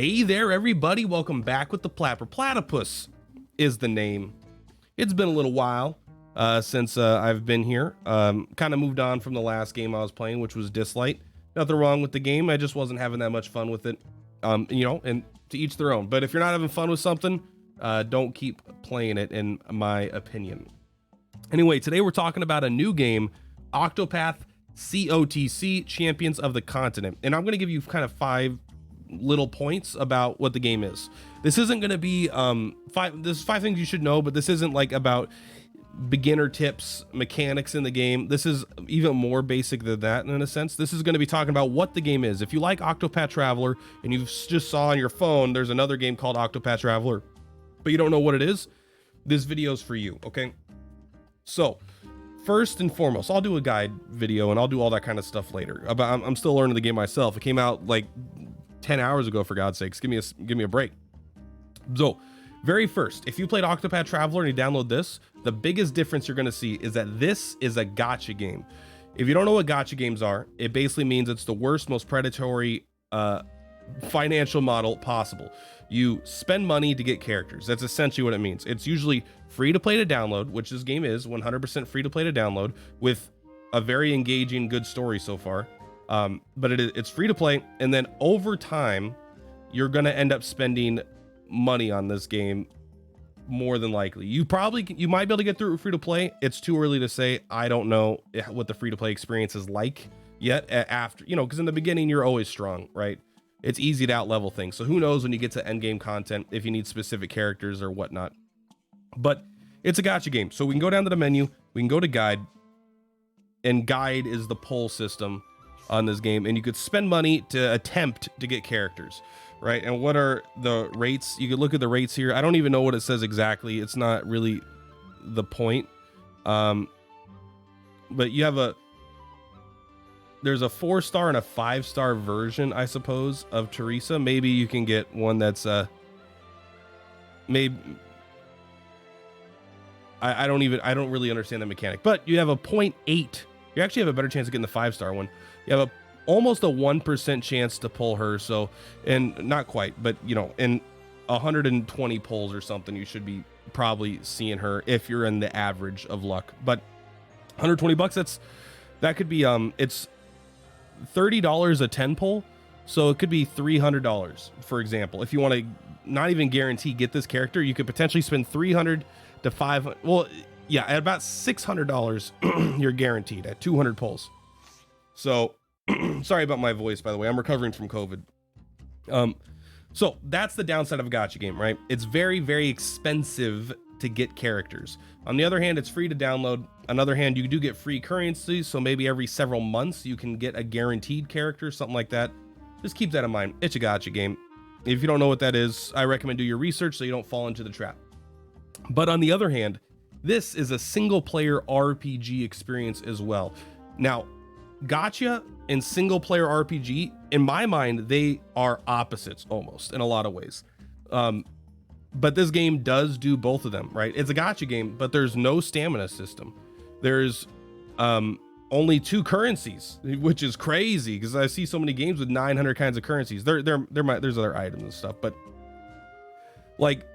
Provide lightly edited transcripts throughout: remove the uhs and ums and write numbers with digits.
Hey there, everybody. Welcome back with the Purplatypus is the name. It's been a little while since I've been here. Kind of moved on from the last game I was playing, which was Dislight. Nothing wrong with the game. I just wasn't having that much fun with it. And to each their own. But if you're not having fun with something, don't keep playing it, in my opinion. Anyway, today we're talking about a new game, Octopath Cotc, Champions of the Continent. And I'm going to give you kind of 5 little points about what the game is. This isn't going to be there's 5 things you should know, but this isn't like about beginner tips, mechanics in the game. This is even more basic than that in a sense. This is going to be talking about what the game is. If you like Octopath Traveler and you just saw on your phone there's another game called Octopath Traveler, but you don't know what it is, this video is for you. Okay, so first and foremost, I'll do a guide video and I'll do all that kind of stuff later. I'm still learning the game myself. It came out like 10 hours ago, for God's sakes. Give me a break. So very first, if you played Octopath Traveler and you download this, the biggest difference you're going to see is that this is a gacha game. If you don't know what gacha games are, it basically means it's the worst, most predatory financial model possible. You spend money to get characters. That's essentially what it means. It's usually free to play to download, which this game is 100% free to play to download, with a very engaging, good story so far. But it's free to play, and then over time you're going to end up spending money on this game, more than likely. You might be able to get through free to play. It's too early to say. I don't know what the free to play experience is like yet, after, because in the beginning you're always strong, right? It's easy to out level things, so who knows when you get to end game content if you need specific characters or whatnot. But it's a gacha game, so we can go down to the menu, we can go to guide, and guide is the pull system on this game, and you could spend money to attempt to get characters, right? And what are the rates? You could look at the rates here. I don't even know what it says exactly. It's not really the point. But you have there's a 4-star and a 5-star version, I suppose, of Teresa. Maybe you can get one that's maybe I don't really understand the mechanic, but you have a 0.8. You actually have a better chance of getting the 5-star one. You have almost a 1% chance to pull her. So, and not quite, but in 120 pulls or something, you should be probably seeing her if you're in the average of luck. But $120, that could be it's $30 a 10 pull, so it could be $300, for example. If you want to not even guarantee get this character, you could potentially spend $300 to $500. Well, yeah, at about $600 you're guaranteed at 200 pulls. So sorry about my voice, by the way. I'm recovering from COVID. So that's the downside of a gacha game, right? It's very, very expensive to get characters. On the other hand, it's free to download. On the other hand, you do get free currency, so maybe every several months you can get a guaranteed character, something like that. Just keep that in mind. It's a gacha game. If you don't know what that is, I recommend do your research so you don't fall into the trap. But on the other hand, this is a single player RPG experience as well. Now, gacha and single player RPG, in my mind, they are opposites almost in a lot of ways. But this game does do both of them, right? It's a gacha game, but there's no stamina system. There's only 2 currencies, which is crazy because I see so many games with 900 kinds of currencies. There's other items and stuff, but like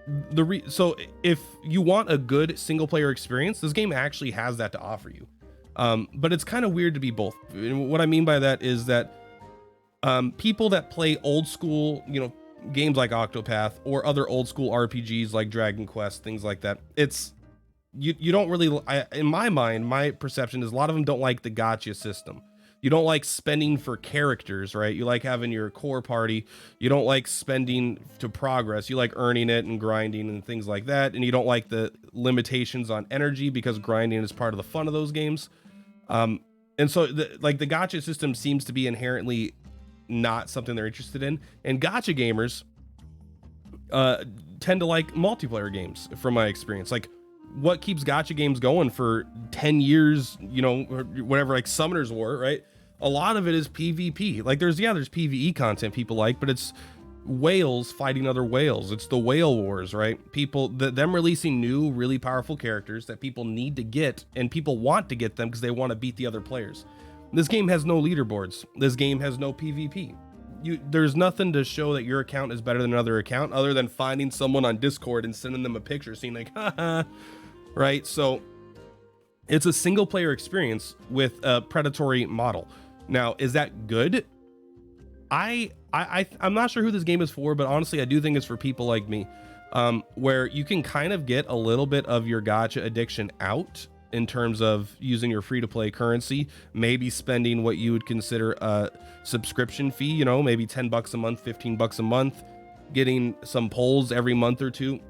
so if you want a good single player experience, this game actually has that to offer you. But it's kind of weird to be both. And what I mean by that is that people that play old school, games like Octopath or other old school RPGs like Dragon Quest, things like that, it's you don't really, in my mind, my perception is a lot of them don't like the gacha system. You don't like spending for characters, right? You like having your core party. You don't like spending to progress. You like earning it and grinding and things like that. And you don't like the limitations on energy because grinding is part of the fun of those games. And so the gacha system seems to be inherently not something they're interested in. And gacha gamers tend to like multiplayer games, from my experience. Like, what keeps gacha games going for 10 years, or whatever, like Summoner's War, right? A lot of it is PvP. Like there's PvE content people like, but it's whales fighting other whales. It's the whale wars, right? Them releasing new, really powerful characters that people need to get, and people want to get them because they want to beat the other players. This game has no leaderboards. This game has no PvP. there's nothing to show that your account is better than another account other than finding someone on Discord and sending them a picture saying like, haha, right? So it's a single player experience with a predatory model. Now, is that good? I'm not sure who this game is for, but honestly, I do think it's for people like me, where you can kind of get a little bit of your gacha addiction out in terms of using your free-to-play currency, maybe spending what you would consider a subscription fee, you know, maybe 10 bucks a month, 15 bucks a month, getting some polls every month or two.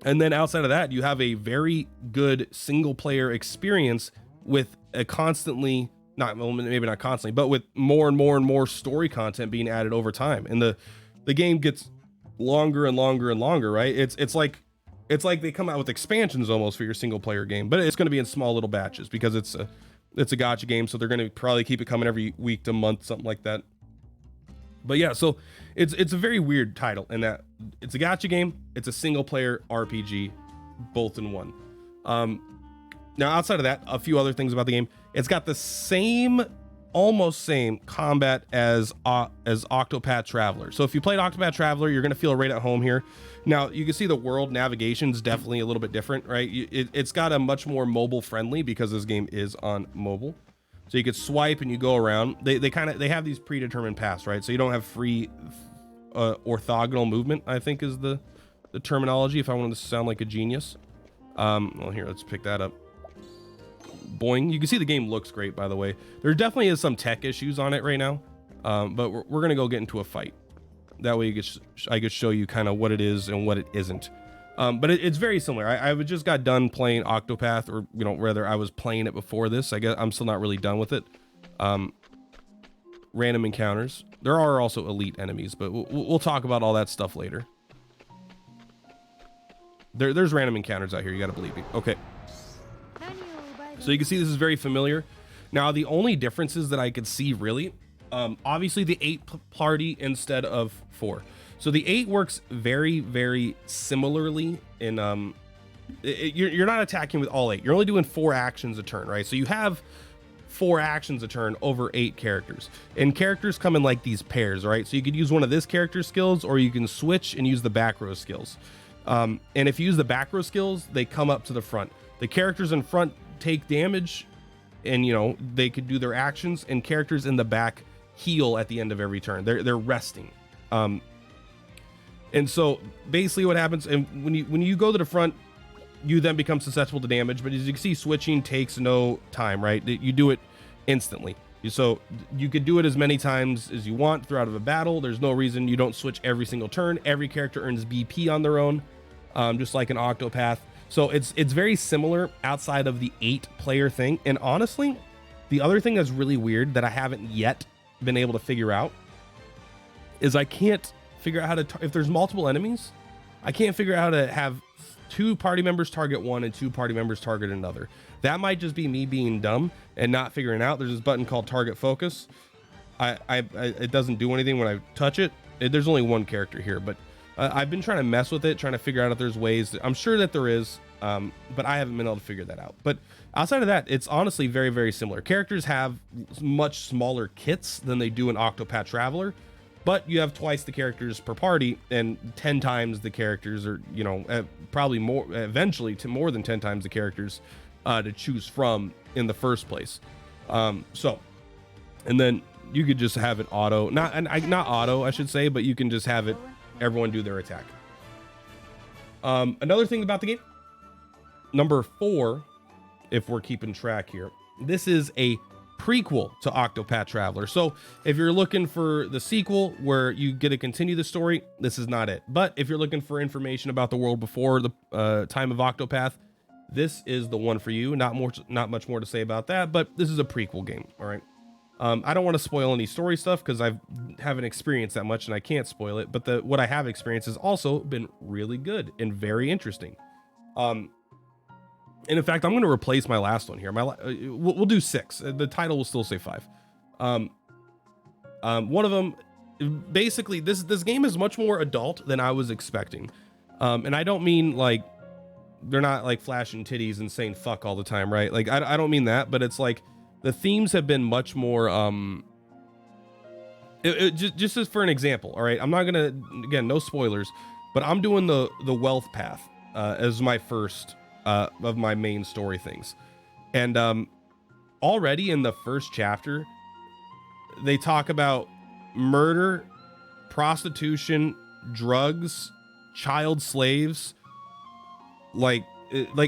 And then outside of that, you have a very good single player experience with a constantly, maybe not constantly, but with more and more and more story content being added over time. And the game gets longer and longer and longer, right? It's like they come out with expansions almost for your single player game, but it's going to be in small little batches because it's a gacha game. So they're going to probably keep it coming every week to month, something like that. But yeah, so it's a very weird title in that it's a gacha game. It's a single player RPG, both in one. Now outside of that, a few other things about the game. It's got the almost same combat as Octopath Traveler. So if you played Octopath Traveler, you're going to feel right at home here. Now you can see the world navigation is definitely a little bit different, right? It's got a much more mobile friendly because this game is on mobile. So you could swipe and you go around. They have these predetermined paths, right? So you don't have free orthogonal movement, I think is the terminology, if I wanted to sound like a genius. Well, here, let's pick that up. Boing. You can see the game looks great, by the way. There definitely is some tech issues on it right now, but we're going to go get into a fight. That way I could show you kind of what it is and what it isn't. But it's very similar. I just got done playing Octopath, or rather I was playing it before this. I guess I'm still not really done with it. Random encounters. There are also elite enemies, but we'll talk about all that stuff later. There's random encounters out here. You got to believe me. Okay. So you can see this is very familiar. Now the only differences that I could see really, obviously the 8 party instead of 4. So the 8 works very, very similarly in, you're not attacking with all 8. You're only doing 4 actions a turn, right? So you have 4 actions a turn over 8 characters, and characters come in like these pairs, right? So you could use one of this character's skills, or you can switch and use the back row skills. And if you use the back row skills, they come up to the front. The characters in front take damage, and they could do their actions, and characters in the back heal at the end of every turn. They're resting. And so basically what happens, and when you go to the front, you then become susceptible to damage. But as you can see, switching takes no time, right? You do it instantly. So you could do it as many times as you want throughout of a battle. There's no reason you don't switch every single turn. Every character earns BP on their own, just like an Octopath. So it's very similar outside of the 8-player thing. And honestly, the other thing that's really weird that I haven't yet been able to figure out is I can't figure out how to, if there's multiple enemies, I can't figure out how to have 2 party members target one and 2 party members target another. That might just be me being dumb and not figuring out. There's this button called target focus. It doesn't do anything when I touch it. There's only one character here, but I've been trying to mess with it, trying to figure out if there's ways. I'm sure that there is, but I haven't been able to figure that out. But outside of that, it's honestly very, very similar. Characters have much smaller kits than they do in Octopath Traveler, but you have twice the characters per party and 10 times the characters, or probably more, eventually to more than 10 times the characters to choose from in the first place. So, and then you could just have it auto, not auto, I should say, but you can just have it everyone do their attack. Another thing about the game, number 4, if we're keeping track here, this is a prequel to Octopath Traveler. So if you're looking for the sequel where you get to continue the story, this is not it. But if you're looking for information about the world before the time of Octopath, this is the one for you. Not much more to say about that, but this is a prequel game. All right. I don't want to spoil any story stuff because I haven't experienced that much and I can't spoil it. But what I have experienced has also been really good and very interesting. And in fact, I'm going to replace my last one here. We'll do 6. The title will still say 5. One of them, basically, this game is much more adult than I was expecting. And I don't mean like they're not like flashing titties and saying fuck all the time, right? Like I don't mean that, but it's like the themes have been much more Just as for an example, all right, I'm not gonna, again, no spoilers, but I'm doing the wealth path as my first of my main story things. And already in the first chapter, they talk about murder, prostitution, drugs, child slaves, like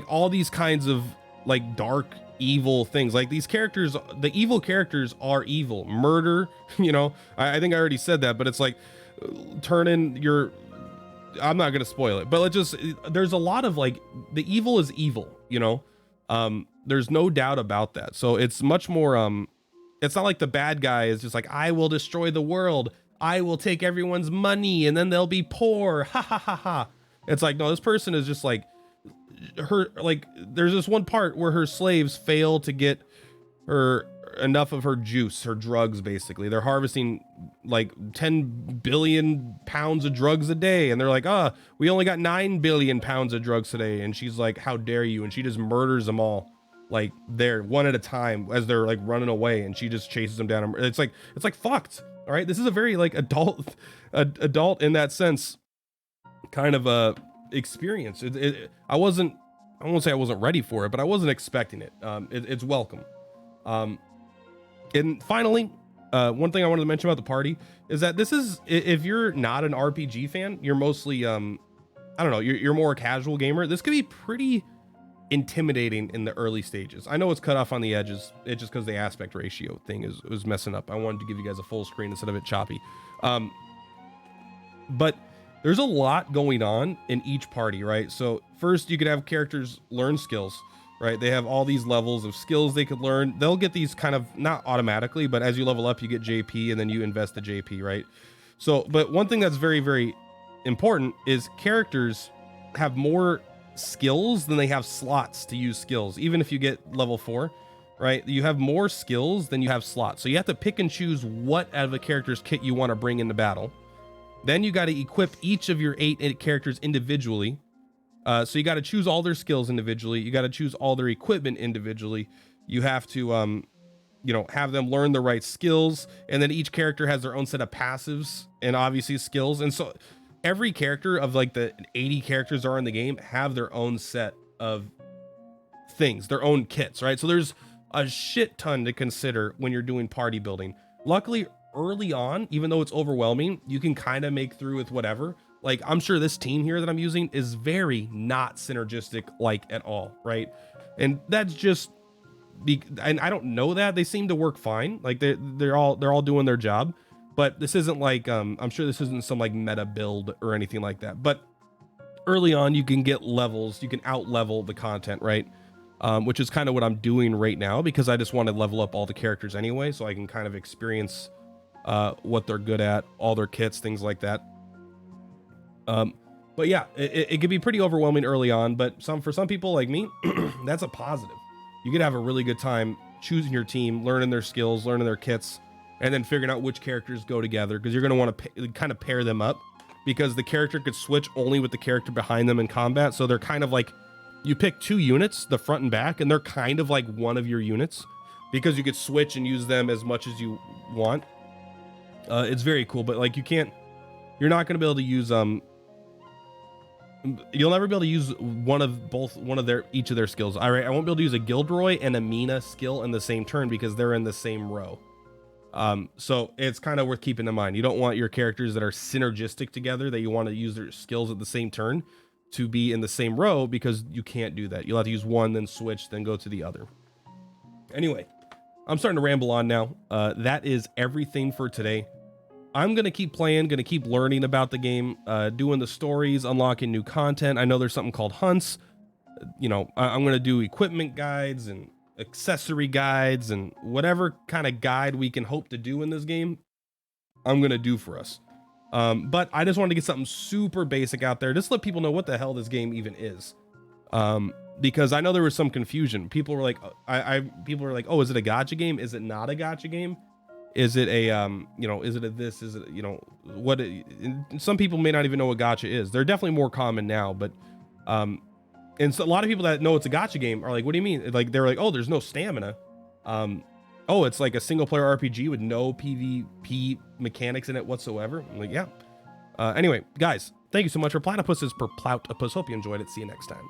all these kinds of like dark evil things. Like these characters, the evil characters are evil. Murder, you know, I think I already said that, but it's like turning your, I'm not gonna spoil it, but let's just, there's a lot of like, the evil is evil, you know. There's no doubt about that. So it's much more it's not like the bad guy is just like, I will destroy the world, I will take everyone's money and then they'll be poor, ha ha ha ha. It's like, no, this person is just like, her, like there's this one part where her slaves fail to get her enough of her juice, her drugs. Basically they're harvesting like 10 billion pounds of drugs a day, and they're like, we only got 9 billion pounds of drugs today. And she's like, how dare you? And she just murders them all, like they're one at a time as they're like running away, and she just chases them down. It's like fucked. All right, this is a very like adult in that sense kind of a experience. I won't say I wasn't ready for it, but I wasn't expecting it. It's welcome. And finally, one thing I wanted to mention about the party is that this is, if you're not an RPG fan, you're mostly I don't know, you're more a casual gamer, this could be pretty intimidating in the early stages. I know it's cut off on the edges, it's just because the aspect ratio thing was messing up. I wanted to give you guys a full screen instead of it choppy. But there's a lot going on in each party, right? So first you could have characters learn skills, right? They have all these levels of skills they could learn. They'll get these kind of not automatically, but as you level up, you get JP, and then you invest the JP, right? So, but one thing that's very, very important is characters have more skills than they have slots to use skills. Even if you get level 4, right? You have more skills than you have slots. So you have to pick and choose what out of a character's kit you want to bring into battle. Then you got to equip each of your 8 characters individually. So you got to choose all their skills individually. You got to choose all their equipment individually. You have to, you know, have them learn the right skills. And then each character has their own set of passives and obviously skills. And so every character of like the 80 characters are in the game have their own set of things, their own kits, right? So there's a shit ton to consider when you're doing party building. Luckily, early on, even though it's overwhelming, you can kind of make through with whatever. Like, I'm sure this team here that I'm using is very not synergistic, like at all, right? And that's just, and I don't know that. They seem to work fine. Like they're all doing their job. But this isn't like, I'm sure this isn't some like meta build or anything like that. But early on, you can get levels, you can out level the content, right? Which is kind of what I'm doing right now, because I just want to level up all the characters anyway, so I can kind of experience what they're good at, all their kits, things like that. But yeah, it can be pretty overwhelming early on, but for some people like me, that's a positive. You could have a really good time choosing your team, learning their skills, learning their kits, and then figuring out which characters go together, because you're going to want to kind of pair them up, because the character could switch only with the character behind them in combat. So they're kind of like, you pick 2 units, the front and back, and they're kind of like one of your units, because you could switch and use them as much as you want. It's very cool, but like you're not going to be able to use you'll never be able to use each of their skills. All right, I won't be able to use a Gilderoy and a Mina skill in the same turn because they're in the same row. So it's kind of worth keeping in mind. You don't want your characters that are synergistic together, that you want to use their skills at the same turn, to be in the same row, because you can't do that. You'll have to use one, then switch, then go to the other. Anyway, I'm starting to ramble on now. That is everything for today. I'm going to keep playing, going to keep learning about the game, doing the stories, unlocking new content. I know there's something called hunts. You know, I'm going to do equipment guides and accessory guides and whatever kind of guide we can hope to do in this game, I'm going to do for us. But I just wanted to get something super basic out there. Just let people know what the hell this game even is. Because I know there was some confusion. People were like, people were like, oh, is it a gacha game? Is it not a gacha game? Is it a, you know, is it a this, is it, you know, what, some people may not even know what gacha is. They're definitely more common now, but, and so a lot of people that know it's a gacha game are like, what do you mean? Like, they're like, oh, there's no stamina. oh, it's like a single player RPG with no PvP mechanics in it whatsoever. I'm like, yeah. Anyway, guys, thank you so much for Platypus. Purplatypus. Hope you enjoyed it. See you next time.